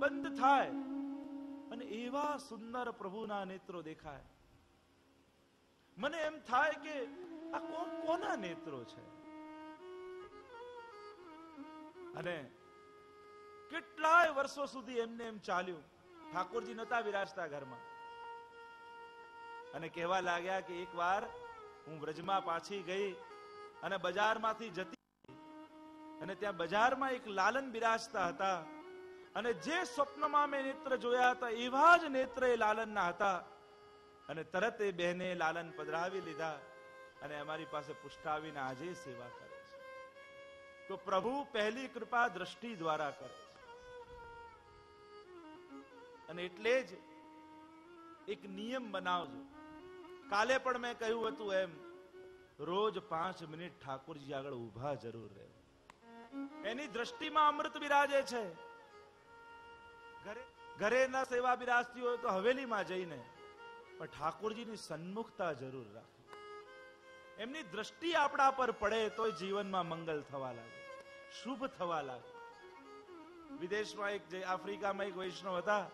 બંધ થાય અને એવા સુંદર પ્રભુના નેત્રો દેખાય. મને એમ થાય કે આ કોના નેત્રો છે? અને કેટલાય વર્ષો સુધી એમને એમ ચાલ્યું. ઠાકોરજી નતા વિરાજતા ઘરમાં અને કહેવા લાગ્યા કે એક વાર હું વ્રજમાં પાછી ગઈ અને બજારમાંથી જતી અને ત્યાં બજારમાં એક લાલન બિરાજતા હતા અને જે સ્વપ્નમાં મેં નેત્ર જોયા હતા એવા જ નેત્ર એ લાલનના હતા. અને તરત એ બહેને લાલન પધરાવી લીધા અને અમારી પાસે પુષ્ટાવીને આજે સેવા કરે છે. તો પ્રભુ પહેલી કૃપા દ્રષ્ટિ દ્વારા કરે છે. અને એટલે જ એક નિયમ બનાવજો. કાલે પણ મેં કહ્યું હતું એમ, રોજ 5 મિનિટ ઠાકોરજી આગળ ઊભા જરૂર રહે. એની દ્રષ્ટિમાં અમૃત બિરાજે છે. ઘરે ના સેવા બિરાજતી હોય તો હવેલીમાં જઈને પણ ઠાકોરજીની સન્મુખતા જરૂર રાખો. એમની દ્રષ્ટિ આપણા પર પડે તો જીવનમાં મંગલ થવા લાગે, શુભ થવા લાગે. વિદેશમાં આફ્રિકામાં એક વૈષ્ણવ હતા,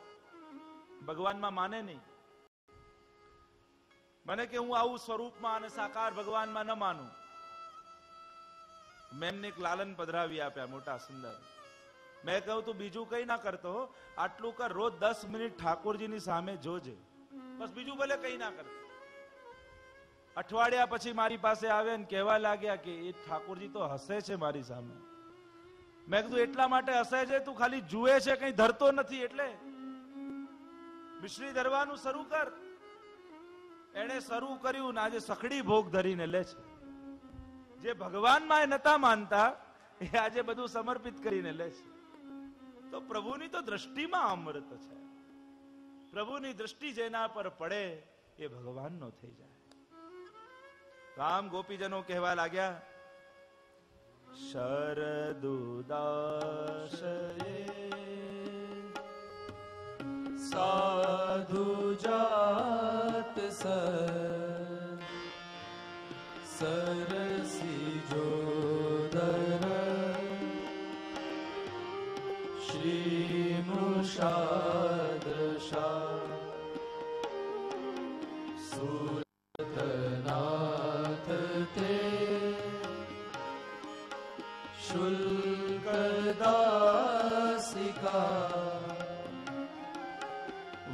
ભગવાનમાં માને નહીં. મને કે હું આવું સ્વરૂપમાં અને સાકાર ભગવાનમાં ન માનું. મેં એમને એક લાલન પધરાવી આપ્યા મોટા સુંદર. મેં કહ્યું તું બીજું કઈ ના કરતો, આટલું કર, રોજ 10 મિનિટ ઠાકોરજીની સામે જોજે, બસ બીજું ભલે કઈ ના કરતો. અઠવાડિયા પછી મારી પાસે આવ્યા ને કહેવા લાગ્યા કે એ ઠાકોરજી તો હસે છે મારી સામે. મેં કીધું એટલા માટે હસે છે, તું ખાલી જુએ છે, કઈ ધરતો નથી. એટલે મિશ્રી ધરવાનું શરૂ કર. એને શરૂ કર્યું ને આજે સખડી ભોગ ધરીને લે છે. જે ભગવાનમાં એ નતા માનતા એ આજે બધું સમર્પિત કરીને લે છે. તો પ્રભુની તો દ્રષ્ટિમાં અમૃત છે. પ્રભુની દ્રષ્ટિ જેના પર પડે એ ભગવાનનો થઈ જાય. રામ ગોપીજનો કહેવા લાગ્યા, શરદુદાસયે સાધુ જાત સરસી જોદર શ્રી મુષાદ્રશા સુરતનાથ તે શુલ્કદાસિકા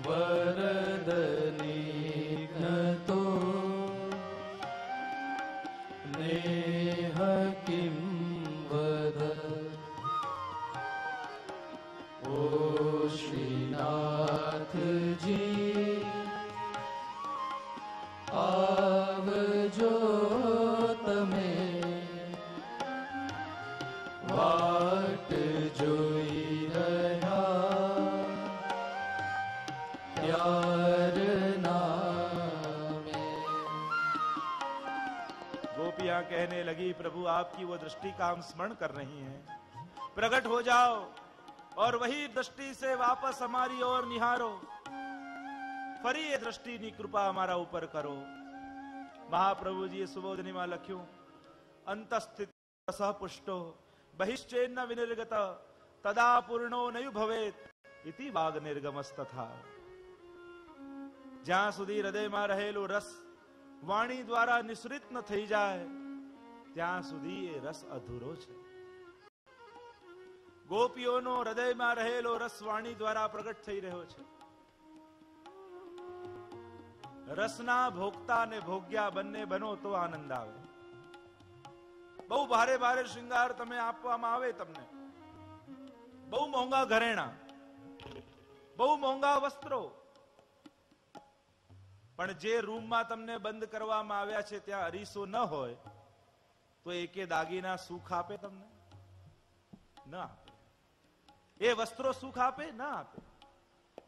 વરદનિઘ્નતો નેહ કિં વદ. ઓ શ્રીનાથજી આવજો તમે, વાટ જોઈ રહ્યા गोपियां कहने लगी, प्रभु आपकी वो दृष्टि का हम स्मरण कर रही हैं, प्रकट हो जाओ और वही दृष्टि से वापस हमारी ओर निहारो. फरी ये दृष्टि ની કૃપા અમારા ઉપર કરો. મહાપ્રભુજીએ સુબોધનીમાં લખ્યું, અંતસ્થિત સહપુષ્ટો બહિશ્ચેન્ન વિનિર્ગત તદા પૂર્ણો નયુ ભવેત ઇતિ વાગ નિર્ગમસ્તથા. જ્યાં સુધી હૃદયમાં રહેલો રસ વાણી દ્વારા નિસૃત ન થઈ જાય ત્યાં સુધી એ રસ અધૂરો છે. ગોપીઓનો હૃદયમાં રહેલો રસ વાણી દ્વારા પ્રગટ થઈ રહ્યો છે. રસના ભોગતા અને ભોગ્યા બંને બનો તો આનંદ આવે. બહુ ભારે ભારે શૃંગાર તમે આપવામાં આવે, તમને બહુ મોંઘા ઘરેણા, બહુ મોંઘા વસ્ત્રો, પણ જે રૂમમાં તમને બંધ કરવામાં આવ્યા છે ત્યાં અરીસો ન હોય તો એકે દાગીના સુખ આપે તમને? ન આપે. એ વસ્ત્રો સુખ આપે? ન આપે.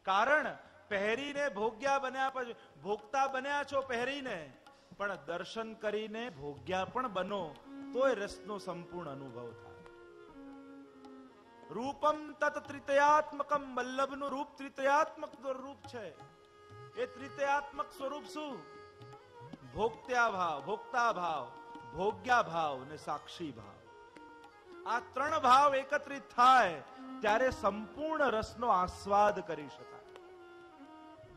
કારણ પહેરીને ભોગ્યા બન્યા, પછી ભોગતા બન્યા છો પહેરીને, પણ દર્શન કરીને ભોગ્યા પણ બનો તોય રસનો સંપૂર્ણ અનુભવ થાય. રૂપમ તત ત્રિતયાત્મકમ, વલ્લભનું રૂપ ત્રિતયાત્મક રૂપ છે. એ ત્રિતયાત્મક સ્વરૂપ શું? ભોક્ત્યા ભાવ, ભોક્તા ભાવ, ભોગ્યા ભાવ ને સાક્ષી ભાવ. આ ત્રણ ભાવ એકત્રિત થાય ત્યારે સંપૂર્ણ રસનો આસ્વાદ કરી શકાય.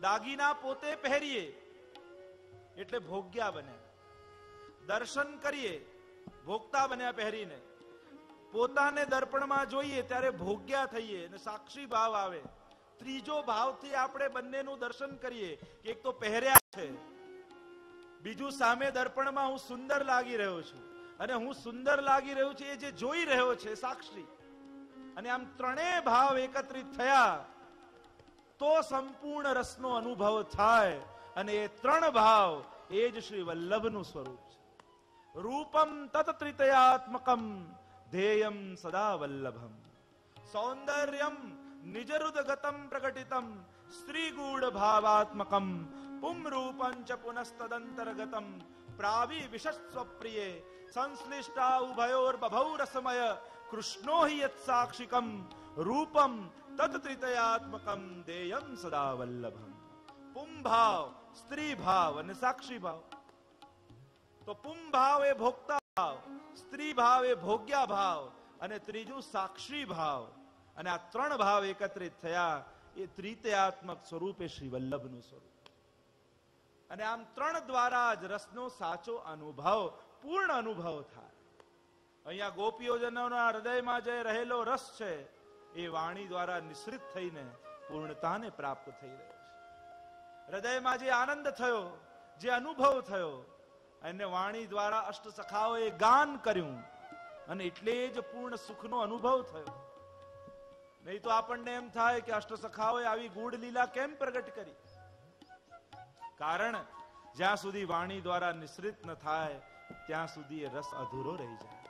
દાગીના પોતે પહેરીએ એટલે ભોગ્યા બને, દર્શન કરીએ ભોગતા બન્યા પહેરીને, પોતાને દર્પણમાં જોઈએ ત્યારે ભોગ્યા થઈએ અને સાક્ષી ભાવ આવે. ત્રીજો ભાવથી આપણે બંનેનું દર્શન કરીએ કે એક તો પહેર્યા છે, બીજું સામે દર્પણમાં હું સુંદર લાગી રહ્યો છું અને હું સુંદર લાગી રહ્યો છું એ જે જોઈ રહ્યો છે સાક્ષી. અને આમ ત્રણેય ભાવ એકત્રિત થયા તો સંપૂર્ણ રસનો અનુભવ થાય. અને એ ત્રણ ભાવ એ જ શ્રી વલ્લભનું સ્વરૂપ છે. રૂપમ તત ત્રિતયાત્મકમ ધ્યેયમ સદા વલ્લભમ સૌંદર્યમ નિજરુદગતમ પ્રકટિતમ સ્ત્રીગૂઢ ભાવાત્મકમ પુંરૂપં ચ પુનસ્તદંતર્ગતમ પ્રાવિ વિશસ્વપ્રિયે સંશ્લિષ્ટા ઉભયોર્બભૌ રસમય કૃષ્ણો હિ યત સાક્ષિકમ રૂપમ તત ત્રિતયાત્મકમ ધ્યેયમ સદા વલ્લભમ. પુંભાવ સ્ત્રી ભાવ અને સાક્ષી ભાવ. તો પુંભાવ એ ભોક્તા ભાવ, સ્ત્રી ભાવ એ ભોગ્યા ભાવ અને ત્રીજું સાક્ષી ભાવ. અને આ ત્રણ ભાવ એકત્રિત થયા એ ત્રિતયાત્મક સ્વરૂપે શ્રી વલ્લભનું સ્વરૂપ. અને આમ ત્રણ દ્વારા જ રસનો સાચો અનુભવ, પૂર્ણ અનુભવ થાય. અહીંયા ગોપીઓજનોના હૃદયમાં જે રહેલો રસ છે એ વાણી દ્વારા નિશ્રિત થઈને પૂર્ણતાને પ્રાપ્ત થઈ રહ્યો છે. હૃદયમાં જે આનંદ થયો, જે અનુભવ થયો અને વાણી દ્વારા અષ્ટ સખાઓએ ગાન કર્યું અને એટલે જ પૂર્ણ સુખનો અનુભવ થયો. નહીં તો આપણને એમ થાય કે અષ્ટ સખાઓએ આવી ગૂઢ લીલા કેમ પ્રગટ કરી? કારણ જ્યાં સુધી વાણી દ્વારા નિશ્રિત ન થાય ત્યાં સુધી એ રસ અધૂરો રહી જાય.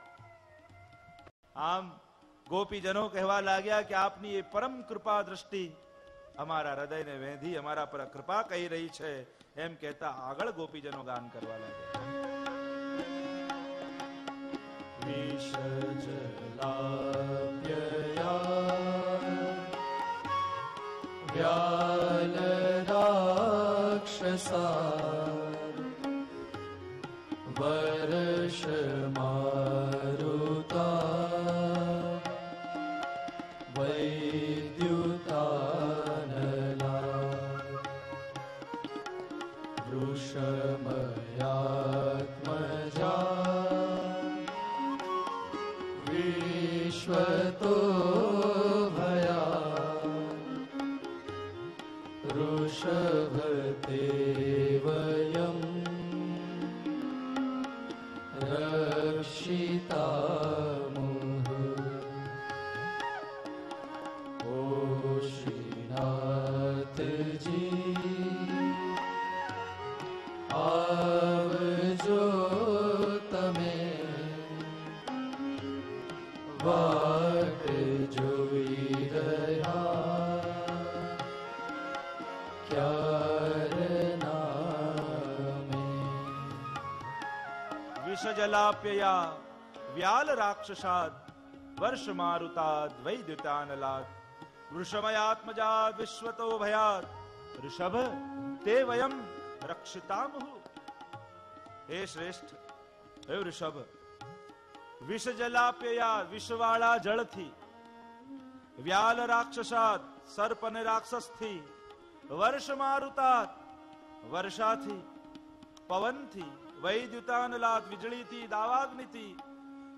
આમ ગોપીજનો કહેવા લાગ્યા કે આપની એ પરમ કૃપા દ્રષ્ટિ અમારા હૃદયને વેંધી અમારા પર કૃપા કહી રહી છે. એમ કહેતા આગળ ગોપીજનો ગાન કરવા લાગ્યા. વ્યાલરાક્ષસાર વર્ષ મારુતા વૈદ્યુતાનલા વૃષમયાત્મજા વિશ્વતો વૃષભદેવયં રક્ષિતામુઃ ઓ શ્રીનાથજી આવજો તમે વાટ જોઈ રહ્યા વિષજલાપ્યયા વ્યાલ રાક્ષસાદ વર્ષ મારુતાદ વૈદ્યુતાનલાદ વૃષમયાત્મજાદ વિશ્વતો ભયાત ઋષભ તે વયમ રક્ષિતામુઃ. હે શ્રેષ્ઠ, હે ઋષભ, વિષજલાપ્યયા વિષવાળા જળથી, વ્યાલ રાક્ષસાદ સર્પ અને રાક્ષસથી, વર્ષ મારુતાત વર્ષાથી, પવનથી, વૈદ્યુતાનલાદ વીજળીથી, દાવાગ્નિથી,